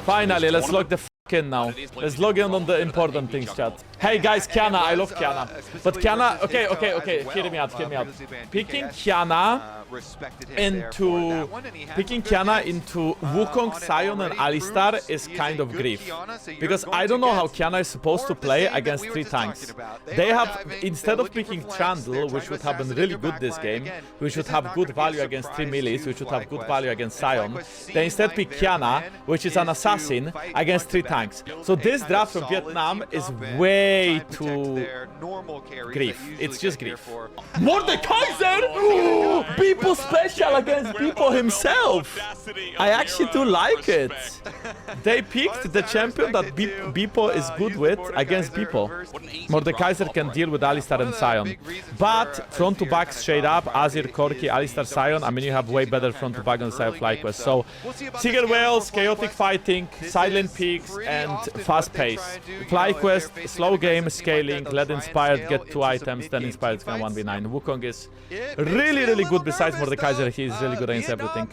Finally, let's log the f in now. Let's log in on the important things, chat. Hey guys, Kiana, I love Kiana. But Kiana, okay, hear me out. Picking Kiana into Wukong, Sion, and Alistar is kind of grief. Because I don't know how Kiana is supposed to play against 3 tanks. They have, instead of picking Trundle, which would have been really good this game, which would have good value against 3 melees, which would have good value against Sion, they instead pick Kiana, which is an assassin, against 3 tanks. So this draft from Vietnam is way too grief. It's just grief. Mordekaiser! Beepo special against Beepo himself! I actually do like it. They picked the champion that Beepo is good with against Beepo. Mordekaiser can deal with Alistar and Sion. But front to back straight up, Azir, Corki, Alistar, Sion, I mean you have way better front to back on the side of FlyQuest. So Seagull Whales, chaotic fighting, silent peaks, and fast pace. FlyQuest, slow game, scaling, let Inspired get 2 items, then Inspired's gonna 1v9. Wukong is really good besides Mordekaiser, he's really good against everything.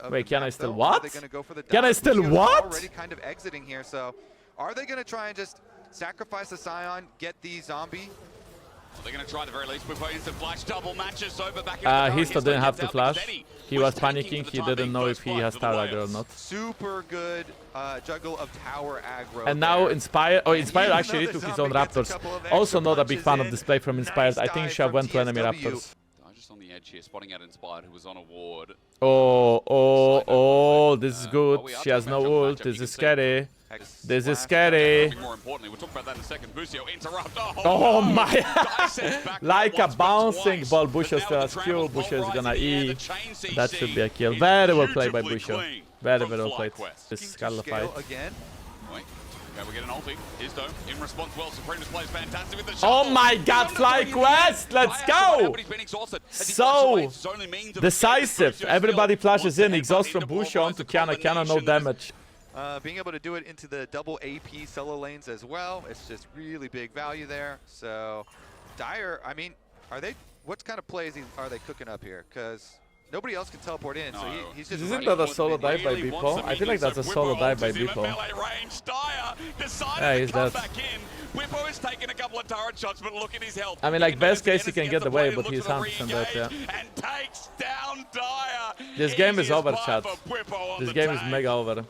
Wait, Kiana is still what? Kiana is still what? Already kind of exiting here, so are they gonna try and just sacrifice the Scion, get the zombie? They're going to try the very least. We're putting some flash double matches over back he still didn't have to flash. He was panicking. He didn't know if he has tower aggro or not. Super good juggle of tower aggro. And now Inspired actually took his own Raptors. Also not a big fan of this play from Inspired. I think he should have went to enemy Raptors. Just on the edge here, spotting out Inspired, who was on a ward. Oh, this is good. She has no ult. This is scary. This is scary. More importantly, we'll talk about that in a second. Busio interrupt. Oh my! Like a bouncing ball. Busio still has Q. Busio is gonna E. That should be a kill. Very well played by Busio. Very well played. This is Scala fight. Okay, we get an ulti. Isto in response well. Supreme displays fantastic with the oh my god, FlyQuest! Let's go! So decisive. Everybody flashes in. Exhaust from Busio onto Kiana. Kiana no damage. Being able to do it into the double AP solo lanes as well, it's just really big value there. So Dire, I mean, what kind of plays are they cooking up here? Because nobody else can teleport in, so he's just... Isn't that a solo dive by Beepo? I feel like that's a solo dive by Beepo. Yeah, he's dead. Whippo is taking a couple of turret shots, but look at his health. I mean, like, best case he can get away, but he's 100% dead, yeah. And takes down Dire. This game is over, chat. This game is mega over.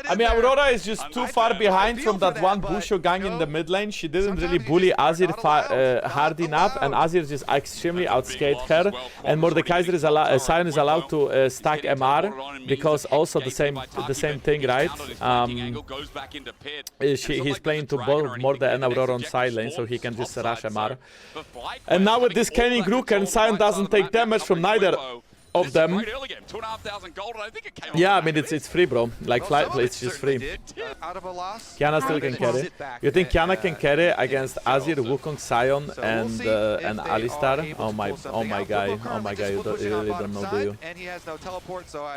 I mean, Aurora is just too far behind from that one Busho gang in the mid lane. She didn't really bully Azir hard enough, and Azir just extremely outscaled her. And Mordekaiser is Sion is allowed to stack MR because also the same thing, right? He's playing to both Morde and Aurora on side lane, so he can just rush MR. And now with this Kenning Rook, and Sion doesn't take damage from neither of them. Yeah, I mean it's free, bro. Like it's just free. Kiana still can carry. You think Kiana can carry against Azir, Wukong, Sion, and Alistar? Oh my guy, you really don't know, do you?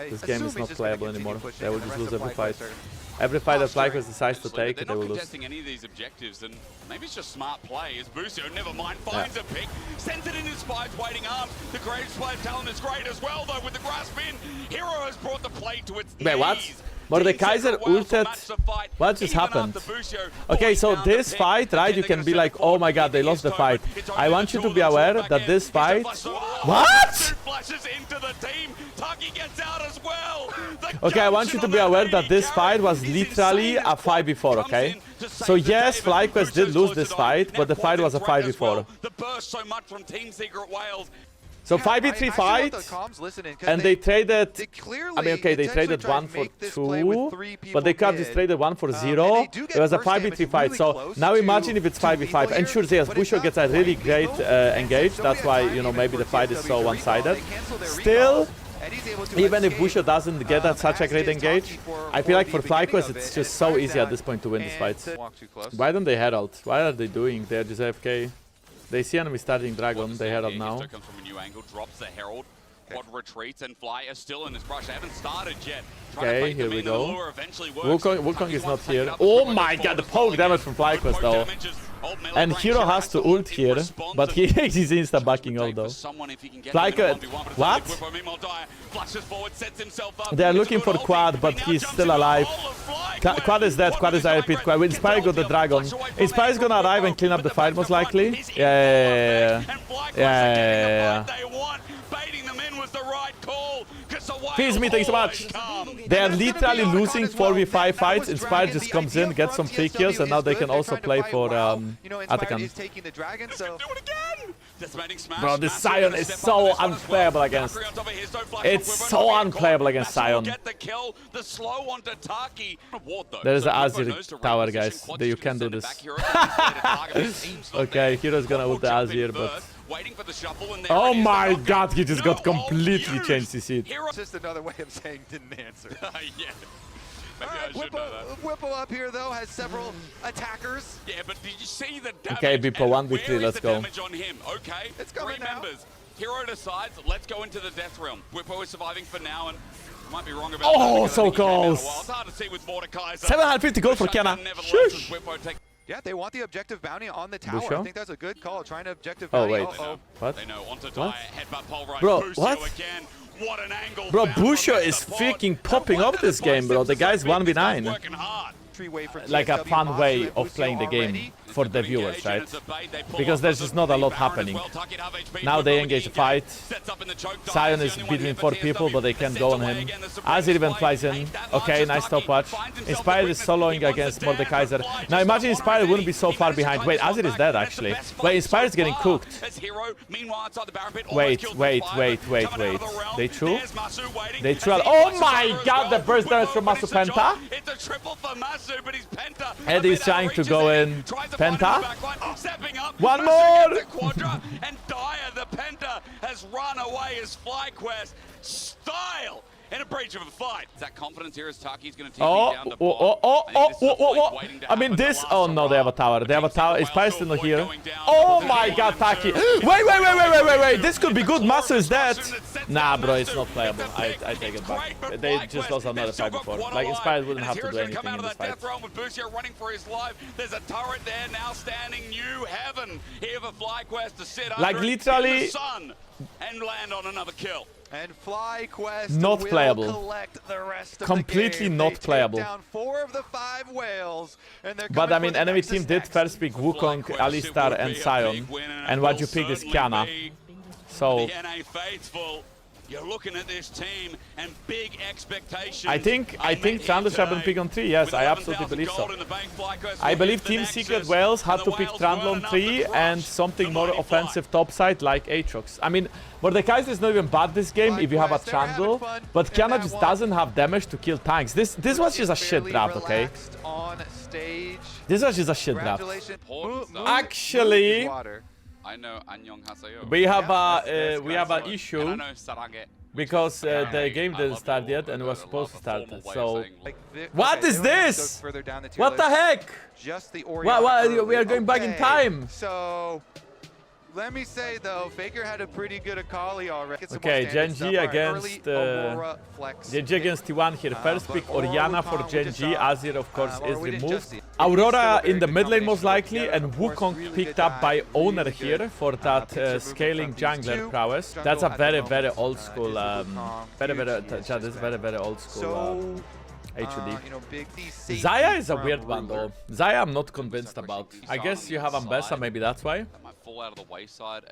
This game is not playable anymore. They will just lose every fight. Every fight that FlyQuest decides to take, they will lose. They're not contesting any of these objectives, and maybe it's just smart play. As Busio, never mind, finds a pick, sends it in his Spide's waiting arms. The Great Spide talent is great as well, though, with the grasp in. Hero has brought the play to its Wait, what? Mordekaiser ulted. What just happened? Okay, so this fight, right, you can be like, oh my god, they lost the fight. I want you to be aware that this fight... What? Okay, I want you to be aware that this fight was literally a 5v4, okay? So yes, FlyQuest did lose this fight, but the fight was a 5v4. So 5v3 fight, and they traded, I mean, okay, they traded 1 for 2, but they could have just traded 1 for 0. It was a 5v3 fight, so now imagine if it's 5v5. And sure, yes, Busho gets a really great engage, that's why, you know, maybe the fight is so one-sided. Still, even if Busho doesn't get such a great engage, I feel like for FlyQuest it's just so easy at this point to win this fight. Why don't they herald? What are they doing? They're just AFK. They see enemy starting Dragon, they herald now. Comes from a new angle, drops the Herald, quad retreats, and Fly is still in his brush. They haven't started yet. Okay, here we go. Wukong is not here. Oh my god, the poke damage from FlyQuest though. And Hero has to ult here, but he's insta-backing all though. Flyker, what? They are looking for Quad, but he's still alive. Quad is dead, Quad is I repeat, Quad. Inspire got the Dragon. Inspire is gonna arrive and clean up the fight most likely. Yeah. Feeds me, thanks so much. They are literally losing 4v5 fights. Inspire just comes in, gets some free kills, and now they can also play for Atakan. Bro, this Sion is so unplayable against. It's so unplayable against Sion. There is an Azir tower, guys. You can do this. Okay, Hero's gonna ult the Azir, but... Oh my god, he just got completely changed his seat. It's just another way of saying didn't answer. Yeah. Maybe Right, I should know that. Whippo up here though has several attackers. Yeah, but did you see the damage? Okay, Bippo, 1v3, let's go. Damage on him? Okay, it's coming three now. members. Hero decides, let's go into the death realm. Whippo is surviving for now, and might be wrong about oh, that. So close. It's hard to see with Mordekaiser. 750 gold for Kiana. Shush. Yeah, they want the objective bounty on the tower. Busho? I think that's a good call. Trying to objective Oh, bounty. wait. What? They know onto Dire, headbutt pole right. Bro, Busio what? Again. What an angle. Bro, Busho is freaking popping up this game, bro. The guy's 1v9. Like a fun way of playing the game for the viewers, right? Because there's just not a lot happening. Now they engage a fight. Sion is between 4 people, but they can't go on him. Azir even flies in. Okay, nice stopwatch. Inspired is soloing against Mordekaiser. Now imagine Inspired wouldn't be so far behind. Wait, Azir is dead actually. Wait, Inspired is getting cooked. Wait. They threw? They threw. Oh my god, the burst damage from Masu Penta. It's a triple for Masu, but he's Penta. Eddie's trying to go in. Penta? Up, one more! Quadra, and Dire, the Penta, has run away as FlyQuest style in a breach of a fight. Is that confidence here as Taki's going to take down the bot? I mean this... Oh no, they have a tower. They have a tower. Inspired still not here. Oh my god, Taki. Wait. This could be good. Masu is dead. Nah, bro, it's not playable. I take it back. They just lost another fight before. Like, Inspired wouldn't have to do anything in this fight. Running for his life. There's a turret there now standing. New heaven here for FlyQuest to sit like literally the sun and land on another kill. And FlyQuest not will playable. Collect the rest of completely the game. not they playable. Take down 4 of the 5 whales, and they're but I mean, for enemy Nexus team did next. first pick Wukong, Alistar, and Sion. And what you pick is Kiana. So. The NA faithful. You're looking at this team and big expectations. I think Trandlush have been picked on 3. Yes, I absolutely believe so. I believe Team Secret Wales had to pick Trandlush on 3 and something more offensive topside like Aatrox. I mean, Mordekaiser is not even bad this game if you have a Trandlush, but Kiana just doesn't have damage to kill tanks. This was just a shit draft, okay? This was just a shit draft. Actually, I know Anyong Hasayo. we have a issue because the game didn't start yet and was supposed to start. So what is this? What the heck? What, we are going back in time. So let me say though, Faker had a pretty good Akali already. Okay, Genji against Genji against T1 here. First pick Orianna for Genji. Azir of course is removed. Aurora in the mid lane most likely, and Wukong picked up by Owner here for that scaling jungler prowess. That's a very old school. This is very old school. HUD. Xayah is a weird one though. Xayah I'm not convinced about. I guess you have Ambessa, maybe that's why.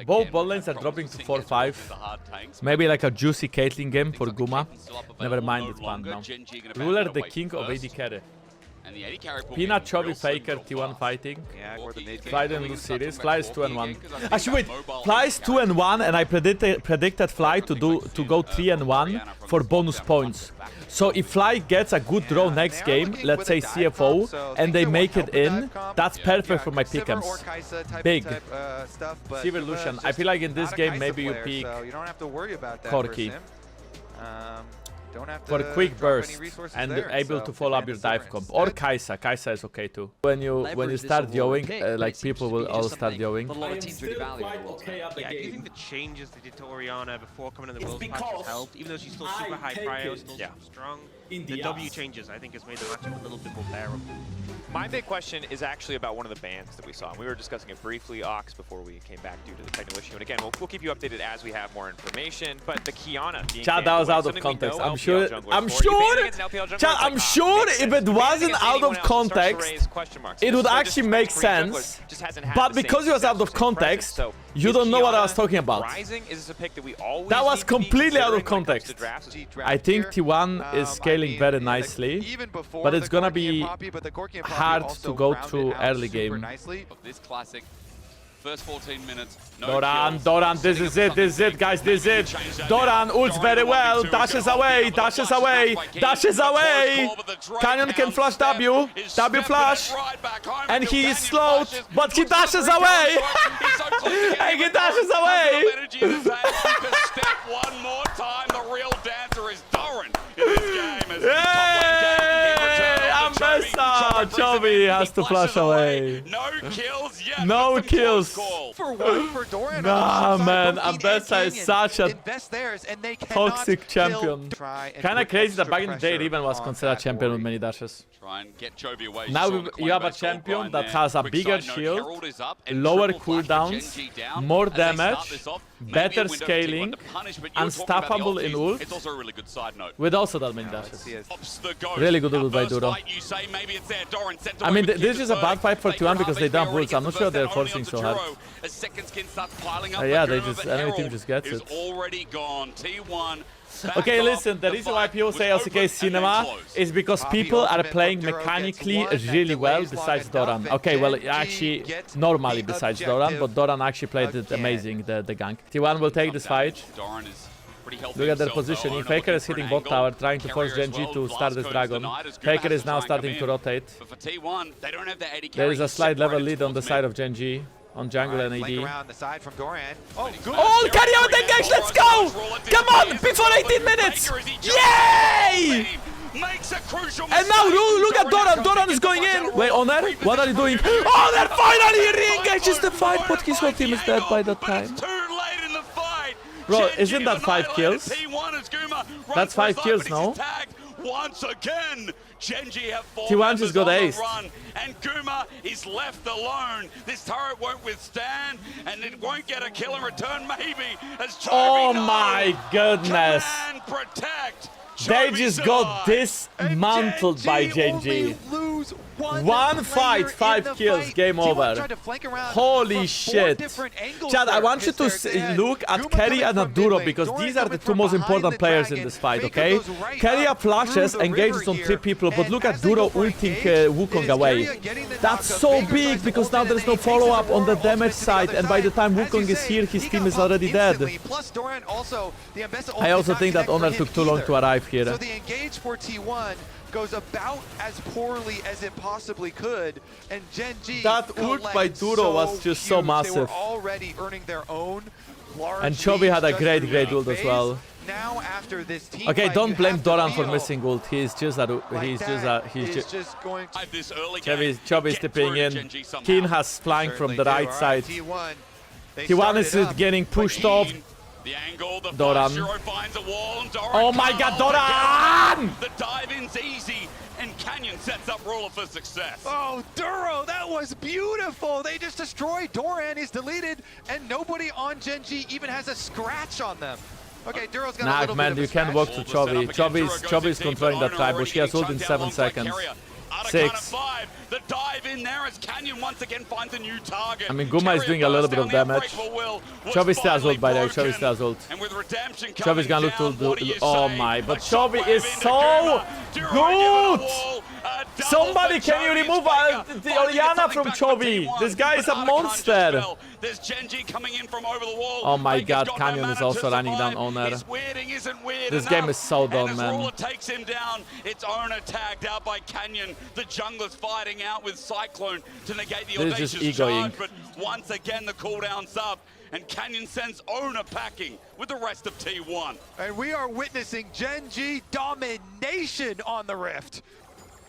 Both bot lanes are dropping to 4-5. Maybe like a juicy Caitlyn game for Guma. Never mind, it's banned now. Ruler, the king of AD carry. Peanut, Chubby, Faker, T1 fighting. Fly didn't lose series. Fly is 2-1. Actually, wait. Fly is 2-1, and I predicted Fly to go 3-1 for bonus points. So if Fly gets a good draw next game, let's say CFO, and they make it in, that's perfect for my pick'ems. Big. Evolution. I feel like in this game maybe you pick Corki. For a quick burst and able to follow up your dive comp, or Kai'Sa. Kai'Sa is okay too. When you start yoing, like people will all start yoing. Yeah, do you think the changes they did to Orianna before coming in the World Patch has helped, even though she's still super high prio, still super strong? the W changes, I think, has made the matchup a little bit more bearable. My big question is actually about one of the bans that we saw. We were discussing it briefly, Ox, before we came back due to the technical issue. And again, we'll keep you updated as we have more information. But the Kiana being Chad, that was out of context. I'm sure. Chad, I'm sure if it wasn't out of context, it would actually make sense. But because it was out of context, you don't know what I was talking about. That was completely out of context. I think T1 is scaling very nicely, but it's gonna be hard to go through early game. This classic first 14 minutes. Doran, this is it, guys, this is it. Doran ults very well, dashes away. Canyon can flash W flash, and he is slowed, but he dashes away. And he dashes away. One more time, the real dancer is Doran in this game. Chovy has to flash away. No kills yet. No kills. For what? For Doran? Nah, man, Ambessa is such a toxic champion. Kinda crazy that back in the day Riven was considered champion with many dashes. Try and get Chovy away. Now you have a champion that has a bigger shield, lower cooldowns, more damage, better scaling, unstoppable in ult, with also that many dashes. Really good ult by Duro. I mean, this is a bad fight for T1 because they dump ults. I'm not sure they're forcing so hard. Yeah, enemy team just gets it. Okay, listen, the reason why people say LCK Cinema is because people are playing mechanically really well besides Doran. Okay, well, actually, normally besides Doran, but Doran actually played it amazing, the gank. T1 will take this fight. Look at their positioning. Faker is hitting bot tower, trying to force Gen G to start this dragon. Faker is now starting to rotate. There is a slight level lead on the side of Gen G. On jungle and AD. Oh, carry out engage, let's go! Come on, before 18 minutes! Yay! And now look at Doran, Doran is going in! Wait, Honor, what are you doing? Honor finally re-engages the fight, but his whole team is dead by that time. Bro, isn't that 5 kills? That's 5 kills, no? Once again, Genji have T1 just got aced. And Guma is left alone. This turret won't withstand, and it won't get a kill in return, maybe. As oh my goodness. Protect. They just got dismantled by Genji. One fight, 5 kills, game over. Holy shit. Chad, I want you to look at Keria and at Duro because these are the two most important players in this fight, okay? Keria flashes, engages on 3 people, but look at Duro ulting Wukong away. That's so big because now there's no follow-up on the damage side, and by the time Wukong is here, his team is already dead. I also think that Honor took too long to arrive here. So the engage for T1 goes about as poorly as it possibly could, and Gen G that ult by Duro was just so massive. They were already earning their own. And Chovy had a great ult as well. Now after this team okay, fight, don't blame Doran for missing ult. He's just going Chovy is tipping in. Keen has flanked from the right side. T1 is getting pushed off. The angle, the Doran. finds a wall, and Doran. Oh my god, Doran! The dive-in's easy, and Canyon sets up Ruler for success. Oh, Duro, that was beautiful. They just destroyed. Doran is deleted, and nobody on Gen G even has a scratch on them. Okay, Duro's got a little man, bit of you can't walk to Chovy. Chovy is controlling that tribush. He has ult in 7 seconds. 6. The dive in there as Canyon once again finds a new target. I mean, Guma is doing a little bit of damage. Chovy still has ult, by the way. Chovy still has ult. Chovy's gonna look to do. Oh my, but Chovy is so good! Somebody, can you remove the Oriana from Chovy? This guy is a monster. There's Genji coming in from over the wall. Oh my god, Canyon is also running down Honor. This game is so done, man. Takes him down. It's Owner tagged out by Canyon. The jungler's fighting out with Cyclone to negate the audacious charge, but once again the cooldown's up, and Canyon sends Owner packing with the rest of T1. And we are witnessing Gen G domination on the Rift.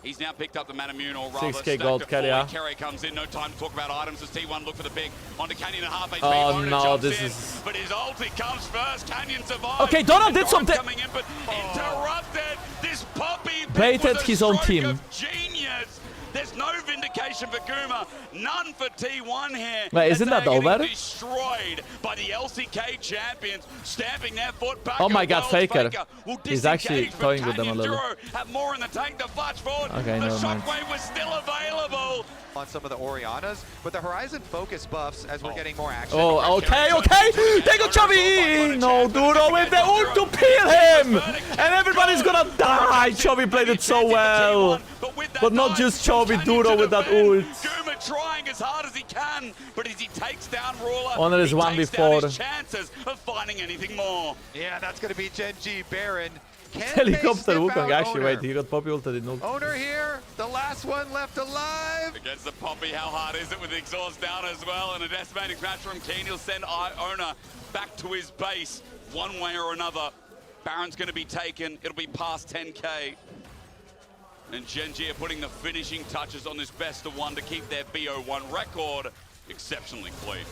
He's now picked up the Manamune, or rather 6k gold, Keria. Keria comes in, no time to talk about items as T1 look for the big onto Canyon and half HP. Oh no, this is... But his ulti comes first, Canyon survives. Okay, Doran did something! Coming in, but interrupted. This This Poppy baited was a his own stroke team. of genius. There's no vindication for Guma, none for T1 here. Wait, isn't As that they're over? getting destroyed by the LCK champions, stamping their foot back. Oh my God, Wells Faker. will He's actually disengage, but toying with them a Canyon little. Duro have more in the tank to flash forward. Okay, the never mind. shockwave was still available. On some of the Orianas, but the Horizon focus buffs as we're getting more action. Oh, okay, okay. They got Chovy. No, Duro with the ult to peel him. And everybody's gonna die. Chovy played it so well. But not just Chovy, Duro with that ult. Guma trying as hard as he can, but as he takes down Ruler, Honor is he one takes down before. his chances of finding anything more. Yeah, that's going to be Genji Baron. Can Helicopter they sniff Wukong. out Actually, Owner? wait, he got Poppy ulted in ult. Owner here, the last one left alive. Against the Poppy, how hard is it with the exhaust down as well? And a decimating smash from Keen. He'll send Owner back to his base one way or another. Baron's going to be taken. It'll be past 10k. And Genji are putting the finishing touches on this best of one to keep their BO1 record exceptionally clean.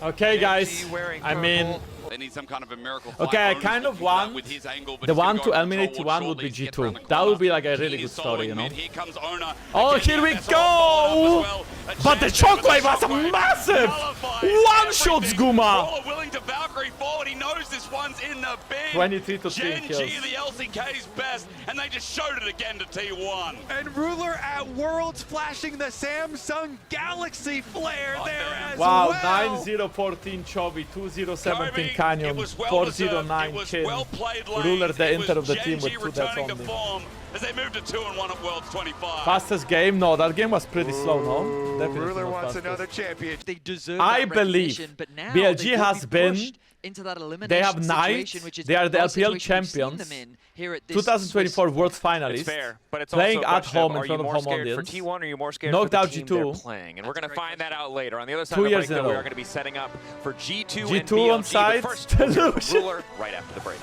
Okay, guys. Genji wearing I mean, purple. They need some kind of a miracle. Okay, I fight. kind Owner's of looking for that want with his angle, but the he's gonna one go to for eliminate control T1 would be shortly to get around G2. the That would be corner. like a really Keen good is story, you soloing know? mid. Here comes Owner. Oh, Again, here we that's all followed go! up as well. A But the chance there with shockwave was shockwave. massive! Nullifies One-shots everything. Guma! Ruler willing to Valkyrie forward. He knows this one's in the bin. 23 to 3 Genji, kills. the LCK's best, and they just showed it again to T1. And Ruler at Worlds flashing the Samsung Galaxy flare there as Wow, well. 9-0-14 Chovy, 2-0-17 Kobe, Canyon, it was well 4-0-9 deserved. It was Chin. well played lane. Ruler the It enter of was the team with Genji 2 deaths returning to only. form as they moved to 2-1 at Worlds 25. Fastest game? No, that game was pretty slow, no? Definitely Ruler not wants fastest. another championship. They deserve I that believe recognition, but now BLG they will has be been- pushed into that elimination They have situation, Knight, which is they are the one LPL situation we've seen champions, them in here at this 2024 World Finalists. It's fair, but it's Playing also a at question home of, in are front you of more home scared audience? for T1 or are you more scared Knocked for out the team G2. they're playing? And we're going to find that out later. On the other side 2 of the years break, in a though, we row. are going to be setting up for G2 and G2 BLG. on side, But first, we'll hear from Delusion. Ruler right after the break.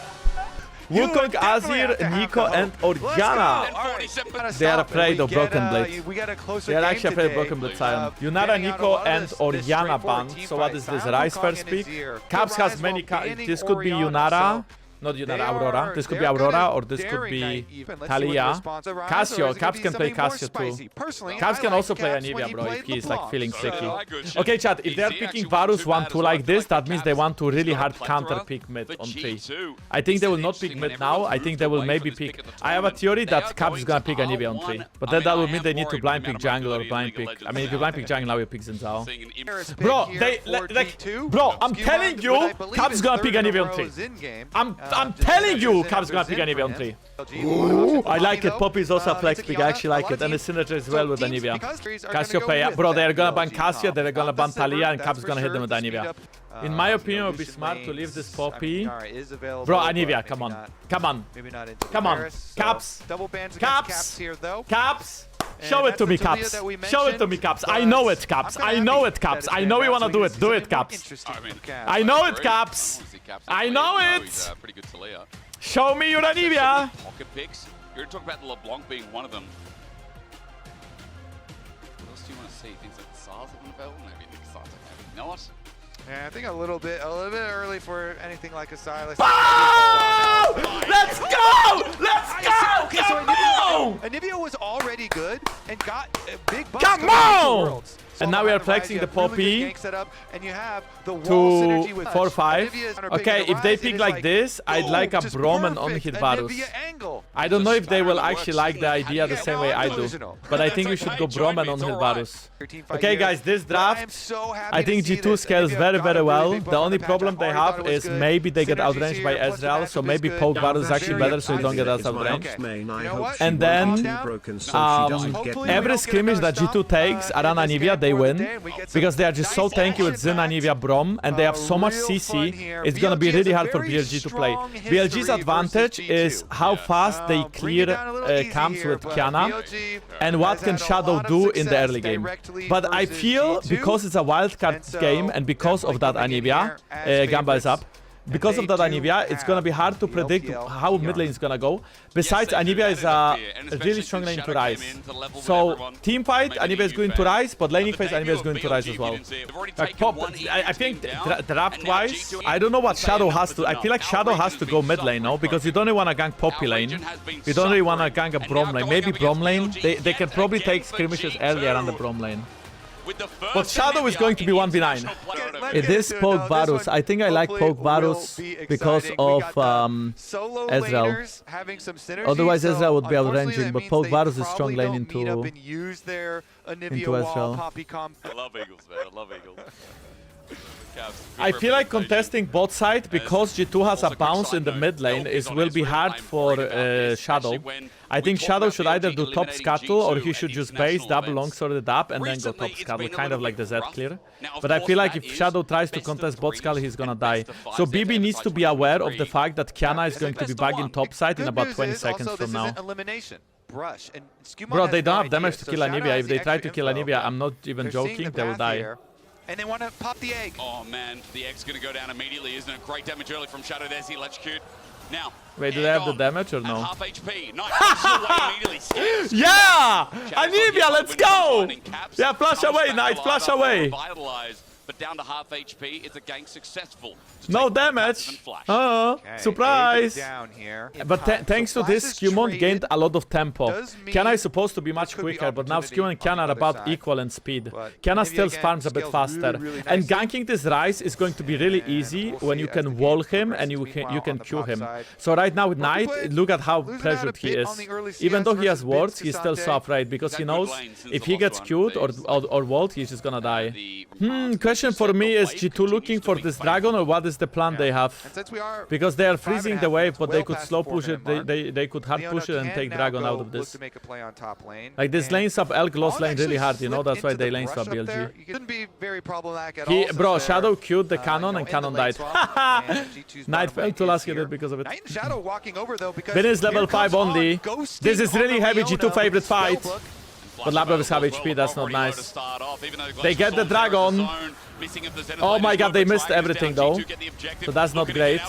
Wukong, Azir, Nico, and Oriana. They are afraid of Broken Blade. They are actually afraid of Broken Blade, Sion. Yunara, Nico, and Oriana ban. So what is this? Rice first pick? Caps has many. This could be Yunara. Not Yunara, Aurora. This could be Aurora, or this could be Talia. Cassio. Caps can play Cassio too. Caps can also play Anivia, bro, if he's like feeling sicky. Okay, chat, if they're picking Varus 1-2 like this, that means they want to really hard counter pick mid on 3. I think they will not pick mid now. I think they will maybe pick... I have a theory that Caps is gonna pick Anivia on 3. But then that would mean they need to blind pick jungle or blind pick... I mean, if you blind pick jungle, now you pick Zinzao. Bro, bro, I'm telling you, Caps is gonna pick Anivia on 3. I'm telling you, Caps gonna pick Anivia on 3. Ooh, I like it. Poppy is also a flex pick. I actually like it. And it synergizes well with Anivia. Cassiopeia. Bro, they're gonna ban Cassia, they're gonna ban Talia, and Caps is gonna hit them with Anivia. In my opinion, it would be smart to leave this Poppy. Bro, Anivia, come on. Come on. Come on. Caps. Caps. Caps. Show it to me, Caps. Show it to me, Caps. I know it, Caps. I know it, Caps. I know you wanna do it. Do it, Caps. I know it, Caps. I know it. Show me your Anivia. Pocket picks. You're talking about the LeBlanc being one of them. What else do you want to see? Things like SARS are available? Maybe the SARS are maybe not. Yeah, I think a little bit early for anything like a Silas. Oh! Let's go! Let's go! Okay, so Come on! Anivia was already good and got a big buff. Come on! And now we are flexing the Poppy to 4-5. Okay, if they pick like this, I'd like a Broman on hit Varus. I don't know if they will actually like the idea the same way I do, but I think we should go Broman on hit Varus. Okay guys, this draft, I think G2 scales very well. The only problem they have is maybe they get outranged by Ezreal, so maybe poke Varus is actually better so you don't get us outranged. And then, every scrimmage that G2 takes around Anivia, they win, because they are just so tanky with Xin, Anivia, Brom, and they have so much CC, it's gonna be really hard for BLG to play. BLG's advantage is how fast they clear camps with Kiana, and what can Shadow do in the early game. But I feel, because it's a wildcard game, and because of that Anivia, Gamba is up, because of that Anivia, it's gonna be hard to predict how mid lane is gonna go. Besides, Anivia is a really strong lane to rise. So, team fight, Anivia is going to rise, but laning phase, Anivia is going to rise as well. Like pop, I think draft-wise, I don't know what Shadow has to. I feel like Shadow has to go mid lane, no? Because you don't really want to gank Poppy lane. You don't really want to gank a Brom lane. Maybe Brom lane. They can probably take skirmishes earlier on the Brom lane. But Shadow is going to be 1v9. It is Poke Varus. I think I like Poke Varus because of Ezreal. Otherwise Ezreal would be outranging, but Poke Varus is strong lane into Ezreal. I love Eagles, man. I love Eagles. I feel like contesting bot side because G2 has a bounce in the mid lane will be hard for Shadow. I think Shadow should either do top scuttle or he should just base double longsword it up and then go top scuttle, kind of like the Z clear. But I feel like if Shadow tries to contest bot scuttle, he's gonna die. So BB needs to be aware of the fact that Kiana is going to be back in top side in about 20 seconds from now. Bro, they don't have damage to kill Anivia. If they try to kill Anivia, I'm not even joking, they will die. And they want to pop the egg. Oh man, the egg's gonna go down immediately, isn't it? Great damage early from Shadow. There's the electrocute. Now, wait, do they have the damage or no? Half HP. Nice. Immediately. Yeah! Anivia, let's go! Yeah, flash away, Knight, flash away. But down to half HP, it's a gank successful. No damage. Surprise. Down here. But thanks to this, Skewmon gained a lot of tempo. Kiana is supposed to be much quicker, but now Skewmon and Kiana are about equal in speed. Kiana still farms a bit faster. And ganking this Ryze is going to be really easy when you can wall him and you can Q him. So right now with Knight, look at how pressured he is. Even though he has wards, he's still so afraid because he knows if he gets Q'd or walled, he's just gonna die. Question for me is G2 looking for this dragon or what is the plan they have? Because they are freezing the wave, but they could slow push it, they could hard push it and take dragon out of this. Like this lane sub Elk lost lane really hard, you know, that's why they lane swap BLG. Bro, Shadow Q'd the cannon and cannon died. Knight fell to last hit because of it. Bin is level 5 only. This is really heavy G2 favorite fight. But Labrov have HP, that's not nice. They get the dragon. Oh my god, they missed everything though. So that's not great.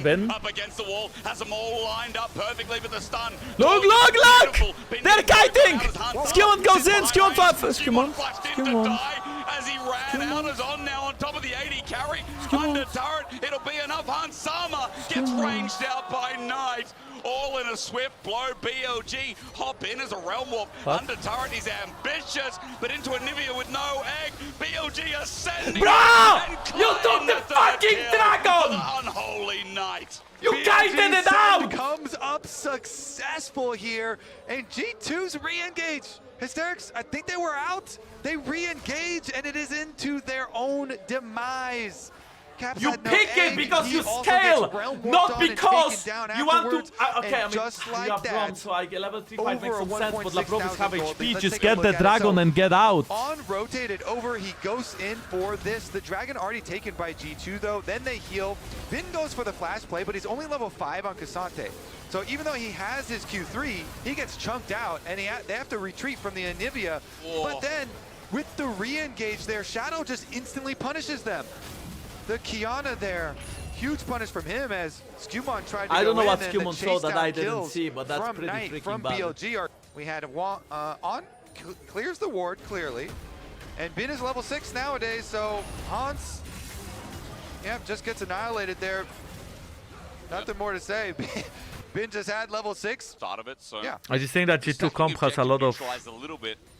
Bin. Look, look, look! They're kiting! Skewmon goes in, Skewmon 5. Skewmon. As he ran out, is on now on top of the 80 carry. Under turret, it'll be enough. Hansama gets ranged out by Knight. All in a swift blow. BLG hop in as a realm warp. Under turret, he's ambitious, but into Anivia with no egg. BLG ascending. Bro! You took the fucking dragon! Unholy Knight. You kited it out! Comes up successful here, and G2's re-engage. Hysterics, I think they were out. They re-engage, and it is into their own demise. You pick it because you scale, not because you want to. Okay, I mean, you have Brom, so I get level 3 fight makes some sense, but Labrov is have HP. Just get the dragon and get out. On rotated over, he goes in for this. The dragon already taken by G2 though. Then they heal. Bin goes for the flash play, but he's only level 5 on Cassante. So even though he has his Q3, he gets chunked out, and they have to retreat from the Anivia. But then, with the re-engage there, Shadow just instantly punishes them. The Kiana there, huge punish from him as Skewmon tried to I don't know what Skewmon Skewmon saw that I didn't see, but that's pretty freaking from bad. BLG. We had on clears the ward clearly, and Bin is level 6 nowadays, so Hans, just gets annihilated there. Nothing more to say. Bin just had level 6. Start of it, so yeah. I just think that G2 comp has a lot of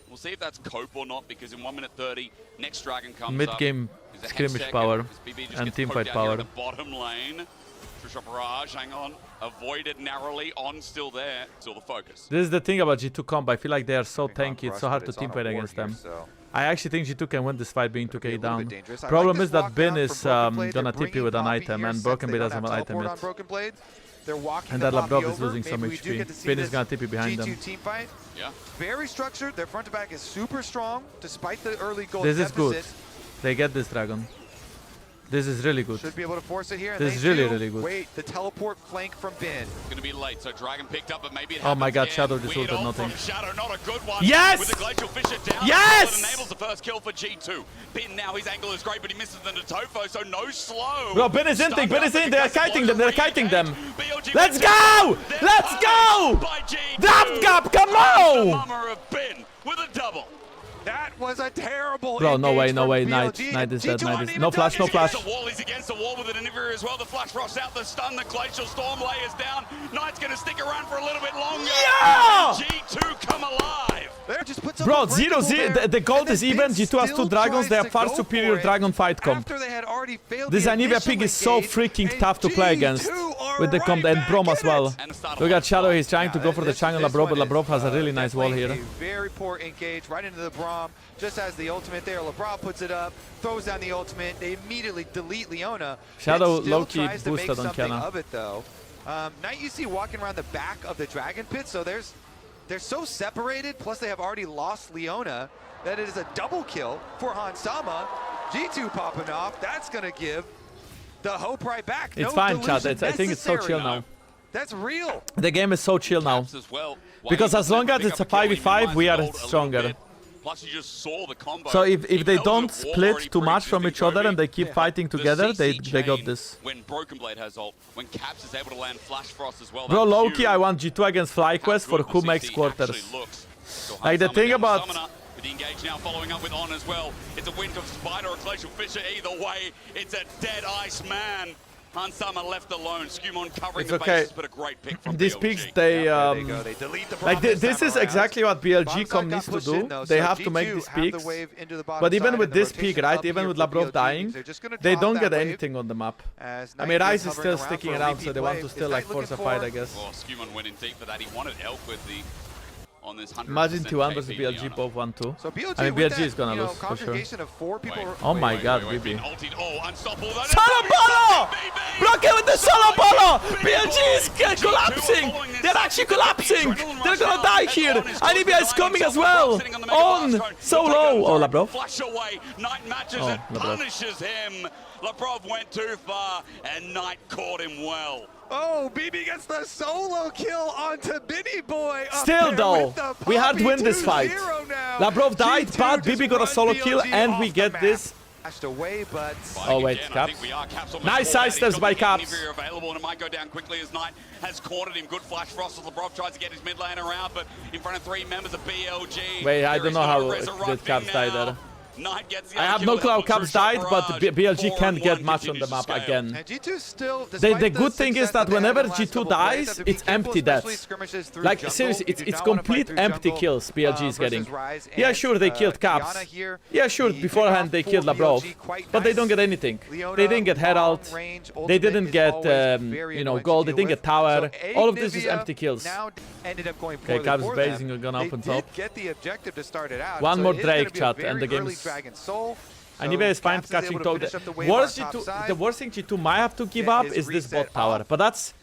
We'll see if that's cope or not, because in 1 minute 30, next dragon comes mid-game skirmish power and teamfight power. The bottom lane, Trisha Barrage, hang on, avoided narrowly, on still there, still the focus. This is the thing about G2 comp, I feel like they are so tanky, it's so hard to teamfight against them. I actually think G2 can win this fight being 2k down. Problem is that Bin is gonna tip you with an item, and Broken Blade doesn't have an item yet. And that Labrov is losing some HP. Bin is gonna tip you behind them. Team fight. Yeah. Very structured. Their front to back is super strong, despite the early goal This is deficit. good. They get this dragon. This is really good. Should be able to force it here. This is really, really good. Wait, the teleport flank from Bin. Going to be late, so Dragon picked up, but maybe it Oh my happens god, again. Shadow Weird disordered ult nothing. from Shadow, not a good one. Yes! With the Glacial Fissure down. Yes! It enables the first kill for G2. Bin now, his angle is great, but he misses the Natofo, so no slow. Bro, Bin is in, Stunned Bin is up in. They are because kiting them. They're Explosion kiting them. re-engaged. BLG Let's went go! down. They're Let's go! punished by G2. Daft Gap, come The on! mummer of Bin with a double. That was a terrible Bro, no way, engage no from way. BLG. Knight is dead. G2 Knight aren't is. even No flash, no done. flash. He's against the wall with an inhibitor as well. The Flash Frost out, the stun, the Glacial Storm layers down. Knight's going to stick around for a little bit longer. Yeah! And G2 come alive. There, just put some Bro, unbreakable 0-0. there, The gold and is then even. Bin G2 has 2 still dragons. They tries have far to go superior for it dragon fight comp. after they had already failed This the Anivia initial pick is so engage, freaking and tough to play against. G2 With the are comp right and Brom back as in well. it. And the start Look at Shadow. He's trying to go for the this jungle one Labrov, but is, Labrov has a really nice wall definitely here. A very poor engage right into the Braum. Just as the ultimate there, Labrov puts it up, throws down the ultimate. They immediately delete Leona. Shadow It still low-key tries to make boosted on something Kiana. of it though. Knight you see walking around the back of the Dragon Pit, so they're so separated. Plus they have already lost Leona that it is a double kill for Hansama. G2 popping off. That's gonna give the hope right back. It's No fine, chat. delusion I think it's so necessary. chill now. That's real. The game is so chill now. As well. Because as long as it's a 5v5, we are stronger. Plus, you just saw the combo. So if Even they though don't it was a split already too much from pre-existing each other and they Jovi, keep fighting the together, they CC got chain, this. When Broken Blade has ult, when Caps is able to land Flash Frost as well. Bro, that's low-key, huge. I want G2 against FlyQuest for How who good makes the 60 quarters. actually looks. So Like, the Hansama thing down about- Summoner, with the engage now following up with On as well. It's a Wind of Spider or Glacial Fissure. Either way, it's a dead Ice Man. Hansama left alone. Skewmon covering It's the okay. bases, but a great pick from These BLG. picks, they There they go. They delete the like Braum this this time is around. exactly what BLG Bottom com side needs got to pushed do. in, though, They so have to make G2 these have the peaks. wave into the bottom But even side with and the this peak, rotation right? up Even here with for Labrov BLG, dying, they're just gonna they drop don't that get wave anything on the map. as I Knight mean, Ryze is hovering still around sticking for a around, so repeat they want play. to Is still like Knight force a looking fight, for- I guess. Well, Skewmon went in deep for that. He wanted Elk with the on this 100%. Imagine T1 versus KP BLG Leona. both 1-2. So BLG, I mean, with BLG that, is gonna you know, lose, for sure. congregation of 4 people. Oh my god, Been BB. ulted. Oh, unstoppable. Solo Bolo! Block it with the Solo Bolo! BLG is collapsing! They're actually collapsing! They're gonna die here! Anivia is coming as well! On! So low! Oh, Labrov. Flash away. Knight matches Oh, it, Labrov. punishes him. Labrov went too far, and Knight caught him well. Oh, BB gets the solo kill onto Binny Boy. up Still there though, with the we had to Poppy win this 2-0 fight. now. Labrov died, G2 but just BB got a run solo kill, BLG and off we the get map. this. Flashed away, but Oh, wait, Again, I Caps. think we are. Caps almost Nice caught that. sidesteps He's by got the Caps. inhibitor available, and it might go down quickly as Knight has cornered him. Good flash frost as Labrov tries to get his mid lane around, but in front of 3 members of BLG. Wait, I there don't is know no how resurrecting did Caps die now. there. Knight gets the I have kill no with clue a how true Caps shot died, but barrage. BLG 4 can't and get 1 much on the continues to map scale. again. and G2 still, The despite good thing is success that they had whenever in the last G2 couple plays, dies, have to be it's careful, empty especially deaths. skirmishes through Like, jungle. seriously, You do it's not wanna complete fight through empty jungle, kills BLG is versus getting. Ryze Yeah, and, sure, they killed Caps. Kiana here. Yeah, sure, The beforehand they pickoff killed for Labrov. BLG quite But they nice. don't get anything. Leona, They didn't get Herald. long range They ultimate didn't is get, always very you know, annoying to gold. They deal didn't get with. tower. So All of this is Anivia empty kills. now ended up going Okay, poorly Caps for basing them. are gonna up on top. They did get the objective to start it out. One so more it is gonna Drake be a chat, very and the game early is- Dragon Soul. Anivia is fine Caps catching able to top. finish up the wave Worst on top G2, side. the worst thing G2 might have to give Get up his is this reset bot tower. off. But that's,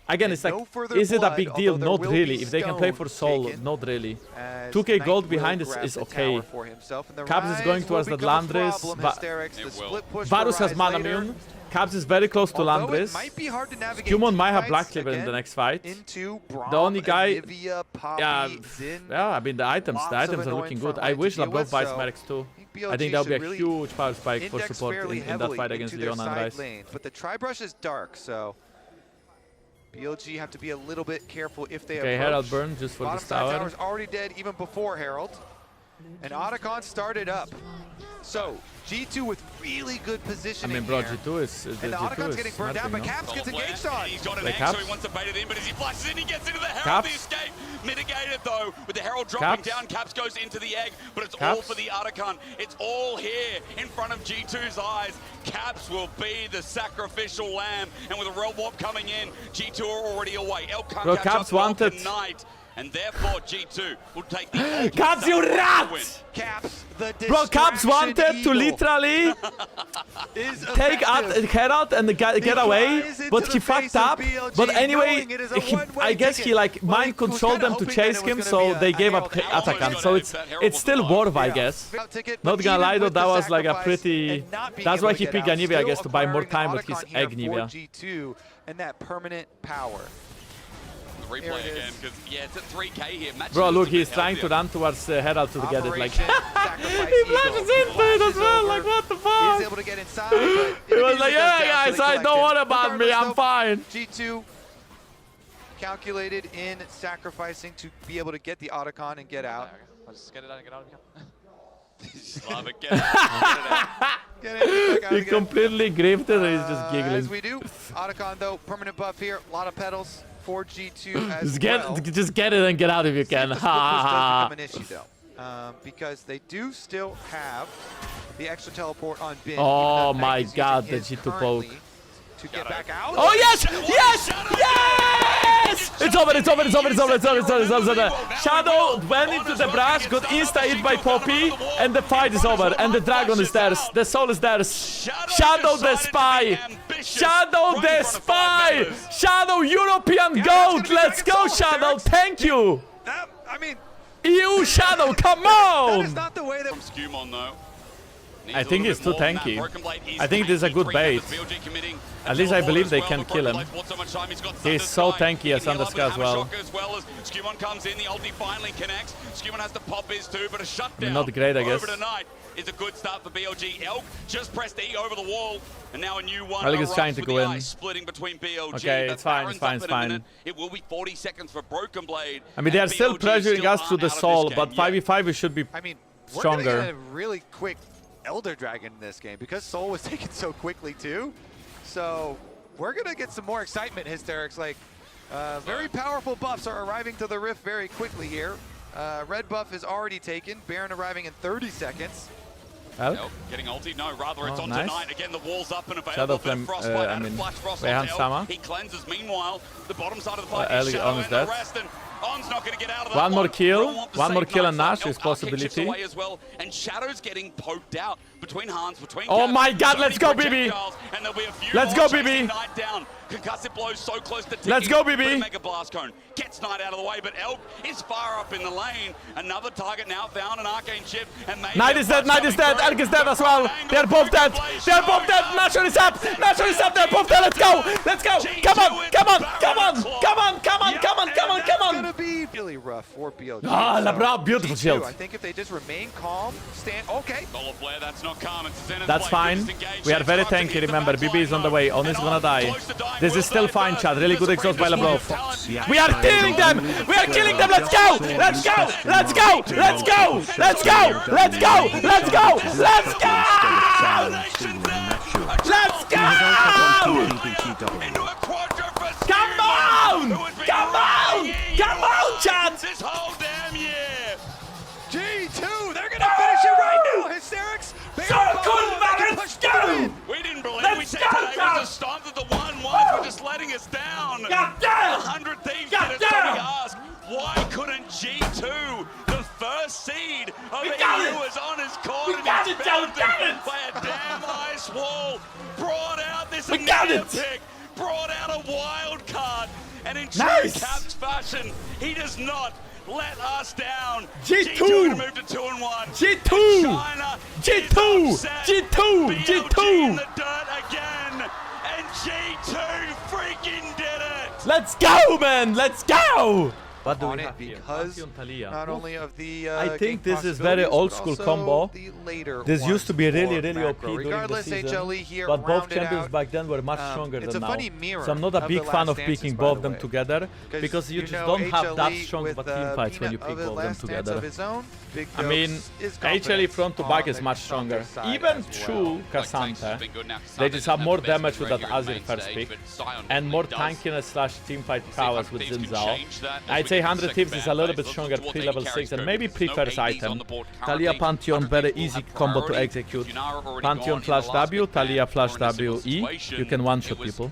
again, it's like, no further is it a blood, big deal? although Not there will really. be If they can play for stone soul, taken. not really. As 2k Knight gold will behind grab is the okay. tower for himself, and the Caps is Ryze going towards will that become a Landris, problem. but Hysterics, the It will. split push Varus for has Ryze mana later. immune. Caps is very close to Although it Landris. might be hard to navigate Skewmon might have teamfights Black Cleaver in the again next fight. into Braum, The only guy- Anivia, Poppy, Yeah, Xin. yeah, I mean the items Lots of are annoying looking good. front I line wish to deal Labrov with, buys so Mercs too. BLG I think that would be a should really huge power spike for index support fairly in that heavily fight against into their Leona and side Ryze. lanes, but the Tri-Brush is dark, so BLG have to be a little bit careful if they Okay, approach. Herald burn just for Bottom this side tower. tower's already dead even before Herald. And Otacon started up. So, G2 with really good I positioning mean, bro, here. G2 is And the Otacon's getting burned down, but nothing, no? Caps gets Double engaged flare, on. and he's got an Wait, egg, so Caps? he wants to bait it in, but as he flashes in, he gets into the Herald. Caps? The escape mitigated, though, with the Herald dropping Caps? down. Caps goes into the egg, but it's all Caps? for the Otacon. It's all here in front of G2's eyes. Caps will be the sacrificial lamb, and with a Realm Warp coming in, G2 are already away. Elk can't Bro, catch Caps up to Elk wanted- and Knight. and therefore G2 will take the Caps, you rat! Caps, the Bro, Caps wanted to distraction literally is take out effective. head out and get away, flies into but the he face fucked of up. BLG, But anyway, knowing it is a one-way I guess he ticket. like Well, mind he was controlled kinda them to hoping chase that it him, was so gonna be they a gave up herald out. Atakan. Almost So gonna it's still worth, I Yeah. guess. Ticket, Not but gonna even lie though, with that the was like a sacrifice pretty... and not being That's able why to he get picked out, Anivia, I still guess, to buy more acquiring time with his Otacon here for Agnivia. G2 and that permanent power. The Here replay it again, is. because yeah, it's at 3k here. Matches Bro, a look, little he's bit trying to healthier. run towards Herald to get it. Like, he Operation flashes into it as well. Like, what the Is fuck? able to get inside, but He was it like, goes yeah, down to guys, the I don't collective. worry about me. I'm Regardless, fine. though, G2 calculated in sacrificing to be able to get the Otacon and get out. Let's get it out and get out. Just love it, get out. Get it back out He again. completely griefed it and he's just As giggling. we do, Otacon though, permanent buff here, a lot of pedals for G2 as Just get it and get out if you can. The Ha split push does ha become an issue though, because they do still have the extra teleport on Bin. Oh even though my Meg is God, using the his G2 poke. currently to get back out. Oh yes! Yes! Yes! It's over, it's over, it's over, it's over, it's over, it's over, it's over, it's over. Shadow went into the brush, got insta-hit by Poppy, and the fight is over. And the dragon is theirs. The soul is theirs. Shadow the spy! Shadow the spy! Shadow European GOAT! Let's go, Shadow! Thank you! I mean, EU Shadow, come that is on! not the way that From Skewmon though. Needs I a think little it's bit too more than that. tanky. Broken Blade is I think this is a tanky. good 3 bait. members, BLG committing a At least I teleport believe as they well, can but kill Broken him. Blade's bought so much time, he's got He's Thunder so Sky. tanky as He can Thunder heal Sky up as with well. Hammer Shock as well as Skewmon comes in, the ulti finally connects. Skewmon has to pop his too, but a shutdown Not great, I guess. over tonight is a good start for BLG. Elk just pressed E over the wall, and now a new one. I think it's erupts trying to with go the in. ice splitting between BLG. Okay, The it's fine, Baron's it's fine, up it's in a fine. minute. It will be 40 seconds for Broken Blade. I mean, they are and still BLG pressuring us still to the aren't out of soul, this but game yet. 5v5 we should be I mean, we're stronger. gonna get a really quick Elder Dragon in this game because Soul was taken so quickly too. So we're gonna get some more excitement, Hysterics. Like very powerful buffs are arriving to the Rift very quickly here. Red buff is already taken. Baron arriving in 30 seconds. Elk? Elk getting ulti? No, rather it's Oh, on nice. tonight. Again, the wall's up and available. Shadow for Flame, Frostbite I and a mean, Flash Frost Wayhan onto Elk. Sama. He cleanses. Meanwhile, the bottom side of the fight Elk is on Shadow his and the death. rest. And On's not going to get out of that One more kill. Ron wants to One more save kill and Nash. Nash is Elk arc chips possibility. away as well. And Shadow's getting poked out between Hans, between Oh Caps. my God, So let's many go, BB. projectiles, and there'll be a few Let's more go, BB. chasing Knight down. Concussive blows so close to ticking. Let's go, But BB. a Mega Blast Cone gets Knight out of the way, but Elk is far up in the lane. Another target now found, an Arcane Chip, and maybe Knight a is dead, flash Knight is dead, coming Elk is through. dead as well. They're both dead. They're both dead. Nashor is up. Nashor is up. They're both dead. Let's go. Let's go. Come on. Come on. Come on. Come on. Come on. Come on. Come on. Come It's on. gonna be really rough for BLG. Ah, So, Labra, beautiful G2, shield. I think if they just remain calm, stand okay. Solar Flare, that's not calm. It's Zenith's That's blade, fine. disengaged. We are very Tries to tanky, hit the remember. back BB is line on the though. way. On is And gonna die. close to dying. This Will is still die fine, first. Chad. Really good There's a exhaust by previous Labrov. talent. We are killing them. We are killing them. Let's go. Let's go. Let's go. Let's go. Let's go. Let's go. Let's go. Let's go. Let's go. Into a quadra for Come Skewmon, on. who has been Come on. running Come on, Chad. this whole damn year. G2, they're gonna finish it right now. Hysterics. So cool, man. Let's go. We didn't believe Let's we said go, today Chad. was a stomp that the 1-1s were just letting us down. God damn. 100 Thieves God did it, so we damn. ask, why couldn't G2, the first seed of We EU, got it. was on his court We and got he's it, Joe, found damn it. by a damn ice wall, brought out this We got immediate it. pick, brought out a wild card, and in true Nice. Caps fashion, he does not let us down. G2. to move to 2-1. G2. China G2. is upset. G2. BLG G2. in the dirt again, and G2 freaking did it. Let's go, man. Let's go. What on it because not only of the I think game this is very possibilities, old but school also combo. the later This ones used to be really, for really OP macro. during the Regardless, season, HLE here but both rounded champions out. back then were much stronger It's than a now. funny mirror So I'm not a of big the fan last of dances, picking by both the of them way. together because you just know, don't have that HLE strong of a with, team fights when you Peanut pick of his both of them last dance together. of his own, Big I mean, Dopes is HLE confident front to on back is the much stronger. stronger side Even as true well. Cassandra, they just have more damage with that Azir first pick and more tankiness slash teamfight prowess with Xin Zhao. I'd say 100 Thieves is a little bit stronger pre-level 6 and maybe pre-first item. Talia Pantheon, very easy combo to execute. Pantheon flash W, Talia flash W E, you can one-shot people.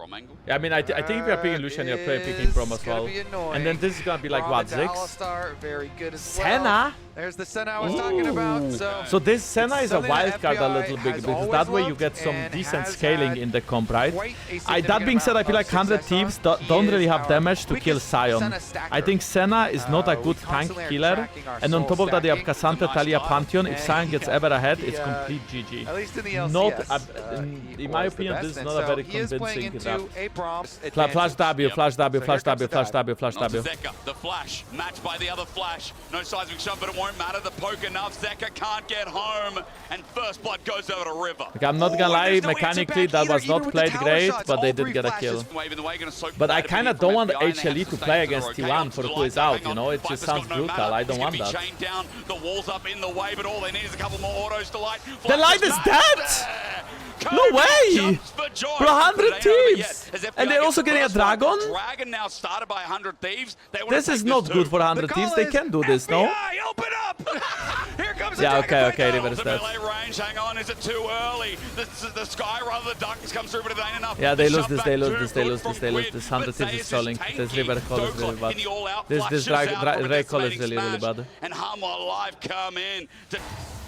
Brom angle. Yeah, I mean, I think if you're picking Lucian, you're probably picking Brom as well. And then this is gonna be like, what, 6? Very good as Senna? well. There's the Senna I was talking about. So this Senna is a something wild that card a FBI little bit, has because always that way you loved get some and decent has scaling had in the comp, right? quite a That significant being said, I feel amount like of 100 success Thieves on. don't He really is have our damage to kill quickest Sion. Senna stacker. I think Senna is not a We good tank constantly are killer. tracking our And on soul top of that, they have stacking. Cassandra, Nice Talia, start. Pantheon. If And Sion gets ever ahead, it's he, complete GG. At least in the LCS, In my opinion, this is not a very he is playing convincing into a Brom Flash W, Flash W, Flash W, Flash W, Flash Not to W. Zeka, the flash, matched by the other flash. No seismic shot, but it won't matter. The poke enough. Zeka can't get home, and first blood goes over to River. Like, I'm not gonna lie, mechanically that was not played great, but they did get a kill. Waving the way, gonna soak But I the kind of from don't want FBI, and they HLE have to stay play for the against rotation. T1 for The who light is out, hang you know? on. It just Viper's sounds got no brutal, matter. I don't He's want gonna be that. chained down. The wall's up in the way, but all they need is a couple more autos to light. The light is dead! No way! Bro, 100 Thieves! And they're also getting a Dragon? Dragon now started by 100 Thieves. This is not good for 100 Thieves, they can do this, no? FBI, open up! Here comes Yeah, the Dragon okay, Blade. River is dead. Ultimate range, hang on, is it too early? The Sky, rather, the darkness comes through, but it ain't enough. Yeah, they The lose this, shutback they lose too this, they good lose from this, they lose Quid, this. 100 but Thieves is Zayas stalling. tanky. This River Call is really Dokla bad. in the all-out This flashes Ray out Call from is a decimating really, really smash, bad. And Hammer Live come in.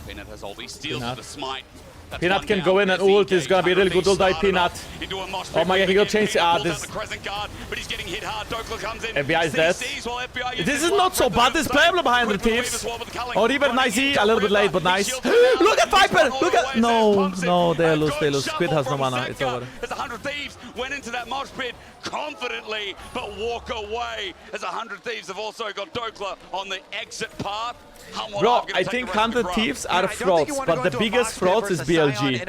Peanut has ulti, steals Peanut. the smite. That's Peanut one can down. go in and There's the ult, it's gonna be a really good ult by Peanut. Into a mosh Oh my god, he got changed. Peanut Ah, pulls this. out the crescent guard, but he's getting hit hard. Dokla comes in. FBI is dead. CCs while FBI uses This is one not so for the bad, this save. playable behind the Quick with Thieves. as well, but the culling Oh, River, running nice, into a little bit River. late, but He nice. shields it Look at down. Viper! He's Look gone at. all No, the way, pumps it. no, they A lose, good they lose. Squid shuffle has no from mana, it's Zeka over. As 100 Thieves went into that mosh pit confidently, but walk away. As 100 Thieves have also got Dokla on the exit path. Bro, I think 100 Thieves are frauds, but the biggest frauds is BLG.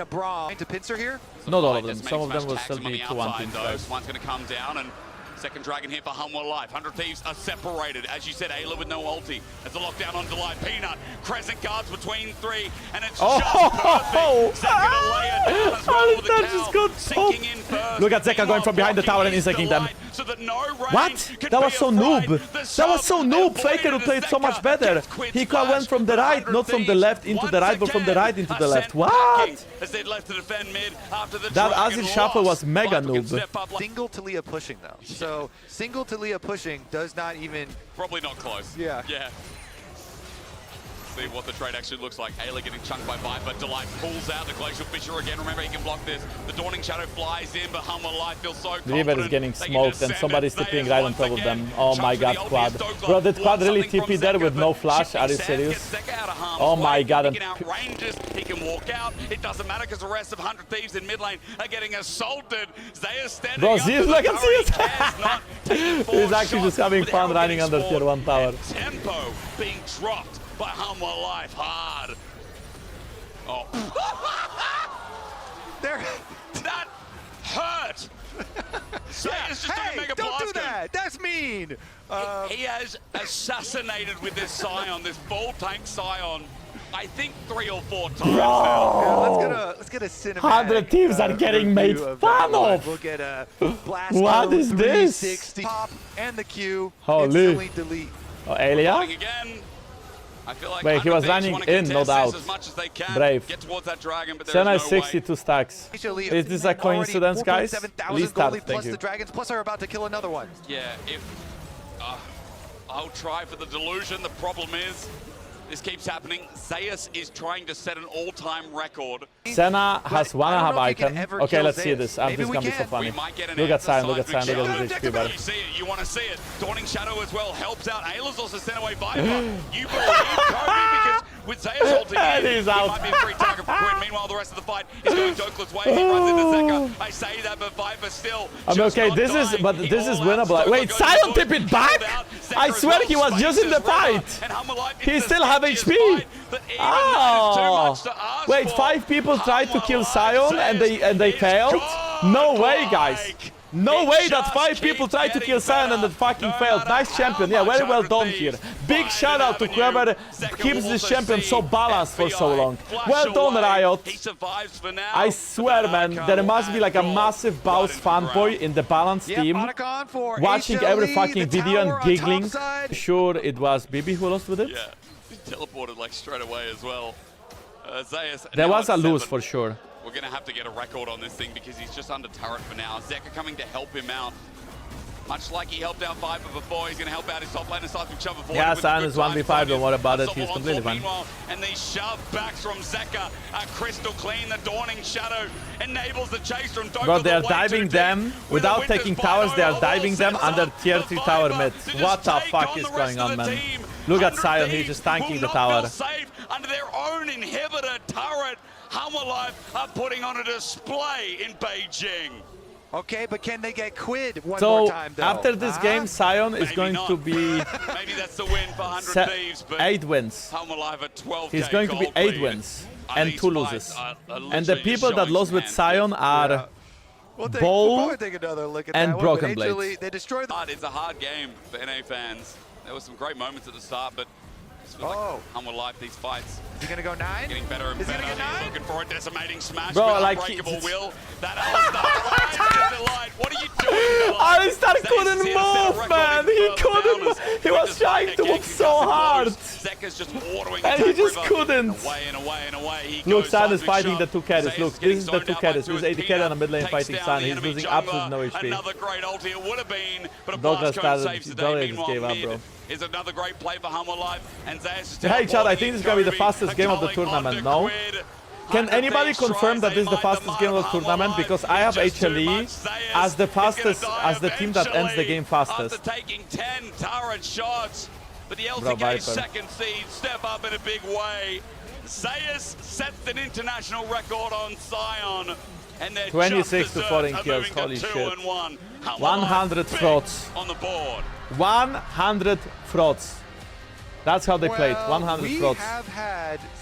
To pincer here. Not all of them, some of them will still be 2-1 teams, guys. One's going to come down, and second Dragon here for Humwa Life. 100 Thieves are separated. As you said, Ayla with no ulti. There's a lockdown on Delight. Peanut, Crescent guards between 3, and it's Oh, just perfect. Zeka to lay it down as well with the that cow, just got sinking in first. Look at Zeka going from behind the tower and Blocking inseking them. Delight so that no range What? could That be was so afraid. noob. The That was so sub noob. Faker avoided played so Zeka much better. gets Quid's He flash, went from the but right, 100 not from the Thieves left into the once right, but from the again right into the are left. sent packing What? as they left to defend mid after the That Dragon Azir shuffle loss. was mega Viper can noob. step up like- Single Talia pushing though. So single Talia pushing does not even. Probably not close. Yeah. Yeah. See what the trade actually looks like. Ayla getting chunked by Viper. Delight pulls out the Glacial Fissure again. Remember, he can block this. The Dawning Shadow flies in, but Humwa Life feels so confident. River is getting They can smoked and descend somebody's it. Zayas tipping right on once top of again. them. Oh my Chunks god, with the Quad. ulti as Dokla Bro, did Quad wants really something from TP there Zeka, with no but flash? Shifting Are you Sands serious? gets Zeka out of harm's Oh my way. god, He and can outrange us. He can walk out. It doesn't matter because the rest of 100 Thieves in mid lane are getting assaulted. Zayas standing Bro, up Zeus, to look the at tower. He Zeus. cares not, taking four He's actually just shots having with fun arrow running getting under tier spawned 1 tower. and tempo being dropped by Humwa Life hard. Oh. There. That hurt. Zayas just took a Hey, mega don't do blast. that. That's mean. He has assassinated with this Scion, this full tank Scion, I think 3 or 4 times now. Bro! Let's get a cinematic. 100 Thieves are getting made review of fun that one. of. We'll get a blast. What is this? 360 pop and the Q. Holy. Instantly delete. Oh, Elia? Fighting again. I feel like Wait, he 100 was Thieves running wanna in, no contest doubt. this as much as they can. Brave. Get towards that dragon, but there's Senna no is 62 stacks. Actually, Is this a coincidence, guys? 4,700 Please start, goalie thank plus you. the Dragons, plus are about to kill another one. Yeah, if I'll try for the delusion. The problem is this keeps happening. Zayas is trying to set an all-time record. Senna has But I don't 1 know if you can item. ever Okay, kill let's see Zeus. this. Maybe This is we gonna be so can. funny. We might get an Look at answer. Sion, look at Sion, Seismic look at his Shadow. HP bar. You see it, you want to see it. Dawning Shadow as well helps out. Ayla's also sent away Viper. You believe Kobe because with Zayas ulting And in, he's he out. might be a free target for Quinn. Meanwhile, the rest of the fight is going Dokla's way. He runs into Zeka. I say that, but Viper still. I mean, just okay, not this is, dying. but He this is all outs winnable. Dokla, Wait, goes Sion to tip push, it back? killed out. Zeka I as swear well, he was just in the spaces River, fight. and Humwa Life He is still the have stickiest HP. fight, but even that is too much to ask Wait, for. 5 people tried to kill Humwa Life Sion and they says failed? it's No way, guys. godlike. No It way that just 5 people keeps tried to getting kill Sion and better. that fucking No failed. matter Nice how champion. Yeah, much very well 100 done here. Thieves Big find shout an out to avenue. whoever Zeka keeps will this also champion so see balanced for so FBI long. flash Well done, away. Riot. He survives for now. I swear, man, there must be like a massive Baus fanboy in the balance Yep, team Otacon for watching HLE, every fucking the video tower and on giggling. topside. Sure, it was Bibi who lost with it. Yeah, he teleported like straight away as well. Zayas There now was at a lose 7. for sure. We're going to have to get a record on this thing because he's just under turret for now. Zeka coming to help him out. Much like he helped out Viper before, he's going to help out his top laner side from Chubb before. Yeah, Sion is 1v5, don't worry about it, he's completely fine. And these shove backs from Zeka are crystal clean. The Dawning Shadow enables the chase from Dope. Bro, they are diving them without taking towers. They are diving them under tier 3 tower mid. What the fuck is going on, man? Look at Sion, he's just tanking the tower. Under their own inhibitor turret, Hammerlife are putting on a display in Beijing. Okay, but can they get quid one So more time, though? after this game, Sion is Maybe going not. to be Maybe that's the win for 100 Thieves, but 8 wins. Hammerlife at 12. He's going to be 8 wins and 2 loses. And the people that lost with Sion are We'll Bowl probably take another look at and that Broken one, but Blades. HLE, they destroyed the... It's a hard game for NA fans. There were some great moments at the start, but it's like Hammerlife, these fights. Is he gonna go 9? Getting better and Is he better. gonna get 9? Looking for a decimating smash. Bro, with like, unbreakable it's- will. That Alistar. Delight. What are you doing, Delight? Alistar Zayas couldn't is here to set a move, record man. even He further couldn't down move. as He was despite trying a to Geng move who so cuts it hard. close, Zeka's just watering And he attack just river. couldn't. Away and away and away. He Look, goes Sion is seismic fighting shot. the 2 carries. Zayas Look, getting this is the zoned 2 out by carries. two This is as 80 carry on the mid lane Takes fighting down Sion. the He's enemy losing jungler. absolutely no HP. Another great ulti it would have been, but a Douglas blast cone started- saves the day. Douglas Meanwhile, gave up, mid bro. is another great play for Hammerlife, and Zayas is Hey, Chad, I think this is gonna be the Kobe, fastest game of the a tournament, colleague no? on the grid. Can anybody Thieves confirm tries, that this is they the fastest might game of the demand tournament? Hammerlife. Because I have It's just too HLE much. Zayas as the is gonna fastest, die as the team that ends the game fastest. After taking 10 turret shots, but the Bro, LCK Viper. second seed step up in a big way. Zayas sets an international record on Sion, and they're 26 just to deserved 14 of kills, moving to holy 2 shit. and 1. Hammerlife 100 big frauds. on the board. 100 frauds. That's how they played. 100 we frauds. have had